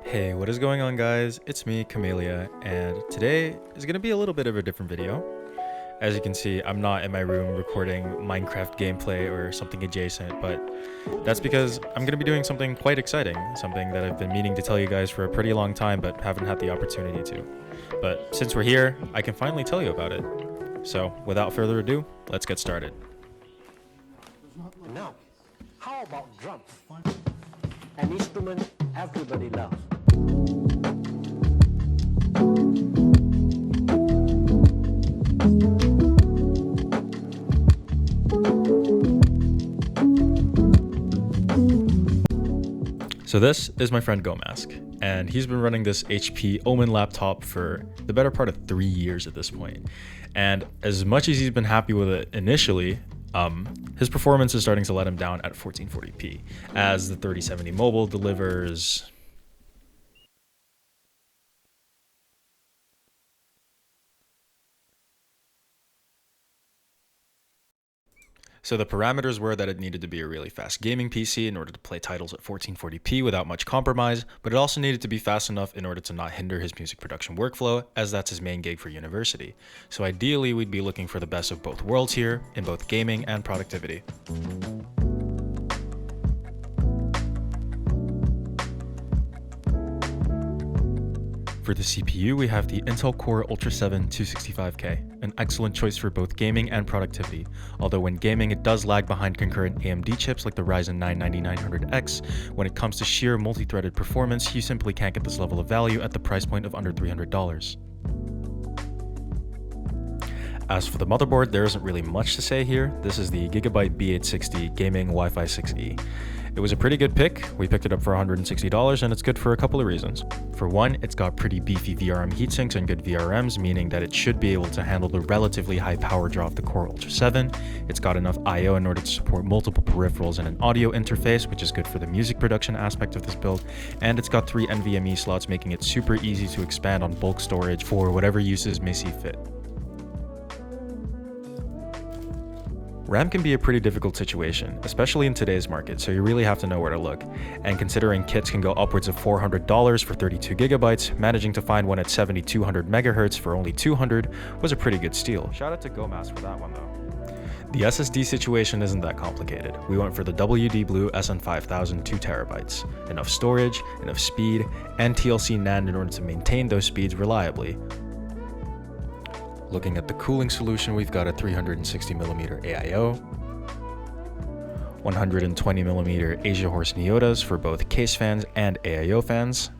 Hey, what is going on, guys? It's me, Camellia, and today is going to be a little bit of a different video. As you can see, I'm not in my room recording Minecraft gameplay or something adjacent, but that's because I'm going to be doing something quite exciting, something that I've been meaning to tell you guys for a pretty long time but haven't had the opportunity to. But since we're here, I can finally tell you about it. So, without further ado, let's get started. Now, how about drums? An instrument everybody loves. So this is my friend Gomask, and he's been running this HP Omen laptop for the better part of 3 years at this point. And as much as he's been happy with it initially, his performance is starting to let him down at 1440p, as the 3070 Mobile delivers... So the parameters were that it needed to be a really fast gaming PC in order to play titles at 1440p without much compromise, but it also needed to be fast enough in order to not hinder his music production workflow, as that's his main gig for university. So ideally, we'd be looking for the best of both worlds here, in both gaming and productivity. For the CPU, we have the Intel Core Ultra 7 265K, an excellent choice for both gaming and productivity, although when gaming it does lag behind concurrent AMD chips like the Ryzen 9 9900X. When it comes to sheer multi-threaded performance, you simply can't get this level of value at the price point of under $300. As for the motherboard, there isn't really much to say here. This is the Gigabyte B860 Gaming Wi-Fi 6E. It was a pretty good pick. We picked it up for $160, and it's good for a couple of reasons. For one, it's got pretty beefy VRM heatsinks and good VRMs, meaning that it should be able to handle the relatively high power draw of the Core Ultra 7. It's got enough I/O in order to support multiple peripherals and an audio interface, which is good for the music production aspect of this build. And it's got 3 NVMe slots, making it super easy to expand on bulk storage for whatever uses may see fit. RAM can be a pretty difficult situation, especially in today's market, so you really have to know where to look. And considering kits can go upwards of $400 for 32 gigabytes, managing to find one at 7200 megahertz for only $200 was a pretty good steal. Shout out to Gomask for that one though. The SSD situation isn't that complicated. We went for the Blue SN5000 2TB. Enough storage, enough speed, and TLC NAND in order to maintain those speeds reliably. Looking at the cooling solution, we've got a 360mm AIO, 120mm Asiahorse Nyotas for both case fans and AIO fans,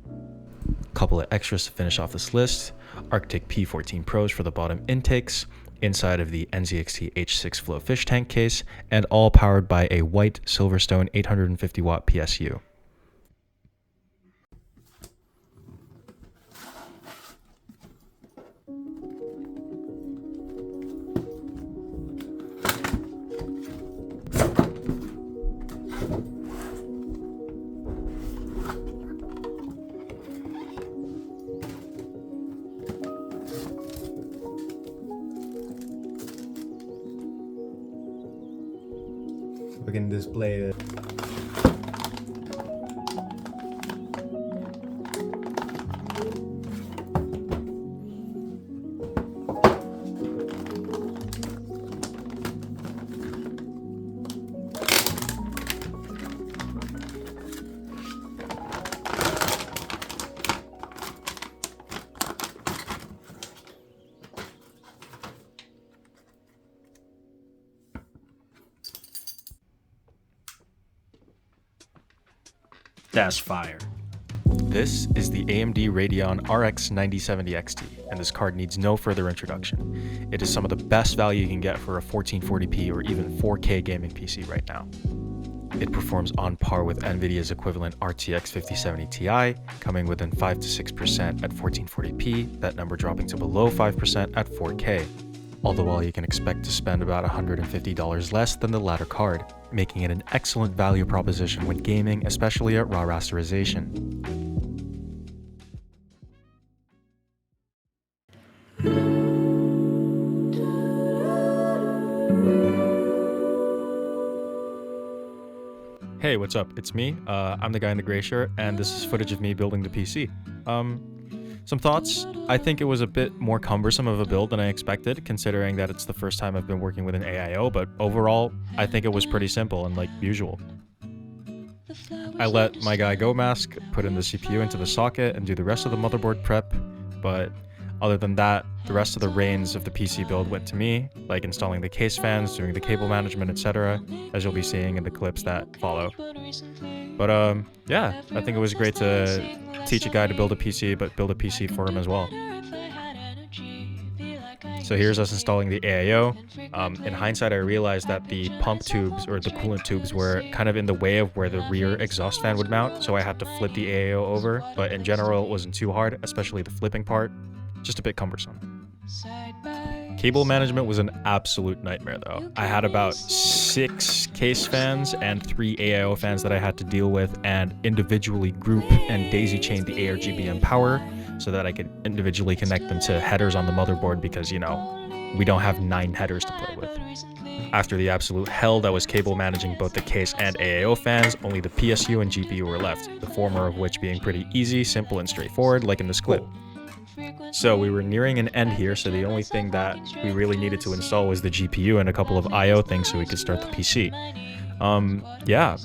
a couple of extras to finish off this list, Arctic P14 Pros for the bottom intakes, inside of the NZXT H6 flow fish tank case, and all powered by a white Silverstone 850W PSU. We can display it. That's fire. This is the AMD Radeon RX 9070 XT, and this card needs no further introduction. It is some of the best value you can get for a 1440p or even 4K gaming PC right now. It performs on par with Nvidia's equivalent RTX 5070 Ti, coming within 5 to 6% at 1440p, that number dropping to below 5% at 4K. All the while you can expect to spend about $150 less than the latter card, making it an excellent value proposition when gaming, especially at raw rasterization. Hey, what's up? It's me. I'm the guy in the gray shirt, and this is footage of me building the PC. Some thoughts. I think it was a bit more cumbersome of a build than I expected, considering that it's the first time I've been working with an AIO, but overall, I think it was pretty simple and like usual. I let my guy GoMask put in the CPU into the socket and do the rest of the motherboard prep, but other than that, the rest of the reins of the PC build went to me, like installing the case fans, doing the cable management, etc., as you'll be seeing in the clips that follow. But yeah, I think it was great to teach a guy to build a PC, but build a PC for him as well. So here's us installing the AIO. In hindsight, I realized that the pump tubes or the coolant tubes were kind of in the way of where the rear exhaust fan would mount, so I had to flip the AIO over, but in general, it wasn't too hard, especially the flipping part. Just a bit cumbersome. Cable management was an absolute nightmare though. I had about 6 case fans and 3 AIO fans that I had to deal with and individually group and daisy chain the ARGB and power so that I could individually connect them to headers on the motherboard because, you know, we don't have 9 headers to play with. After the absolute hell that was cable managing both the case and AIO fans, only the PSU and GPU were left, the former of which being pretty easy, simple, and straightforward like in this clip. So we were nearing an end here, so the only thing that we really needed to install was the GPU and a couple of I/O things so we could start the PC. Yeah,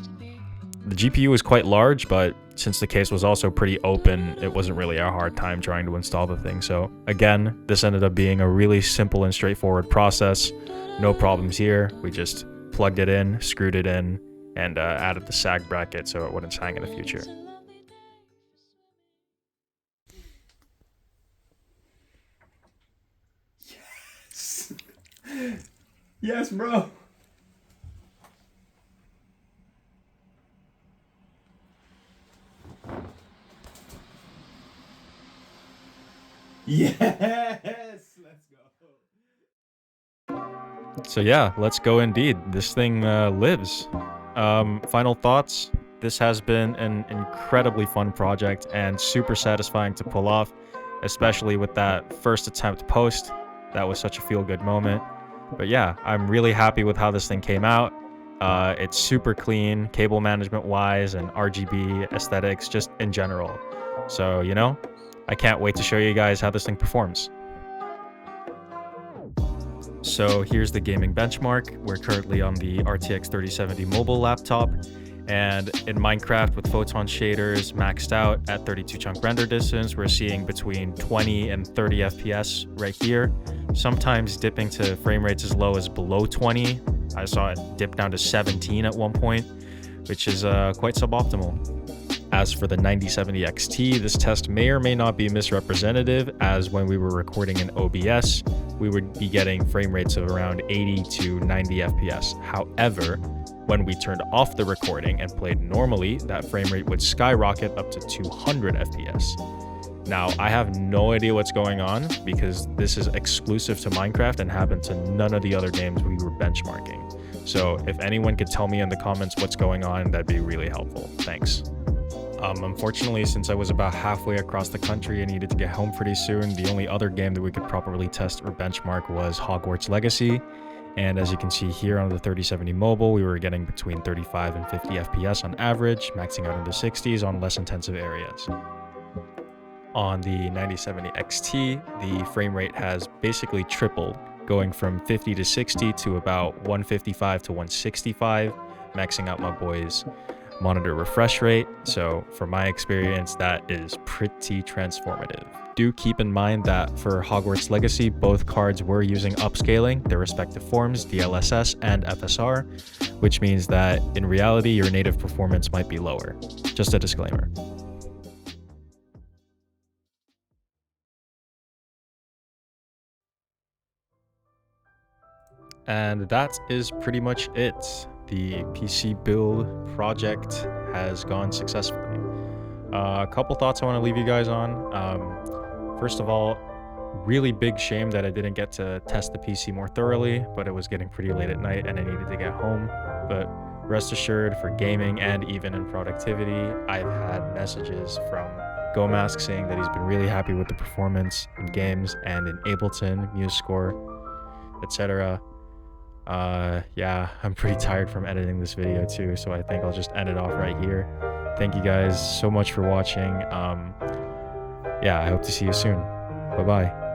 the GPU was quite large, but since the case was also pretty open, it wasn't really a hard time trying to install the thing. So again, this ended up being a really simple and straightforward process. No problems here. We just plugged it in, screwed it in, and added the sag bracket so it wouldn't hang in the future. Yes, bro. Yes, let's go. So yeah, let's go indeed. This thing lives. Final thoughts. This has been an incredibly fun project and super satisfying to pull off, especially with that first attempt post. That was such a feel-good moment. But yeah, I'm really happy with how this thing came out. It's super clean, cable management wise and RGB aesthetics just in general. So, you know, I can't wait to show you guys how this thing performs. So here's the gaming benchmark. We're currently on the RTX 3070 mobile laptop, and in Minecraft with photon shaders maxed out at 32 chunk render distance, we're seeing between 20 and 30 FPS right here, sometimes dipping to frame rates as low as below 20. I saw it dip down to 17 at one point, which is quite suboptimal. As for the 9070 XT, this test may or may not be misrepresentative, as when we were recording in OBS, we would be getting frame rates of around 80 to 90 FPS. However, when we turned off the recording and played normally, that frame rate would skyrocket up to 200 FPS. Now, I have no idea what's going on because this is exclusive to Minecraft and happened to none of the other games we were benchmarking. So if anyone could tell me in the comments what's going on, that'd be really helpful. Thanks. Unfortunately, since I was about halfway across the country and needed to get home pretty soon, the only other game that we could properly test or benchmark was Hogwarts Legacy. And as you can see here on the 3070 mobile, we were getting between 35 and 50 FPS on average, maxing out in the 60s on less intensive areas. On the 9070 XT, the frame rate has basically tripled, going from 50 to 60 to about 155 to 165, maxing out my boy's monitor refresh rate. So for my experience, that is pretty transformative. Do keep in mind that for Hogwarts Legacy, both cards were using upscaling, their respective forms, DLSS and FSR, which means that in reality, your native performance might be lower. Just a disclaimer. And that is pretty much it. The PC build project has gone successfully. A couple thoughts I want to leave you guys on. First of all, really big shame that I didn't get to test the PC more thoroughly, but it was getting pretty late at night and I needed to get home. But rest assured, for gaming and even in productivity, I've had messages from GoMask saying that he's been really happy with the performance in games and in Ableton, MuseScore, etc. Yeah, I'm pretty tired from editing this video too, so I think I'll just end it off right here. Thank you guys so much for watching. Yeah, I hope to see you soon. Bye bye.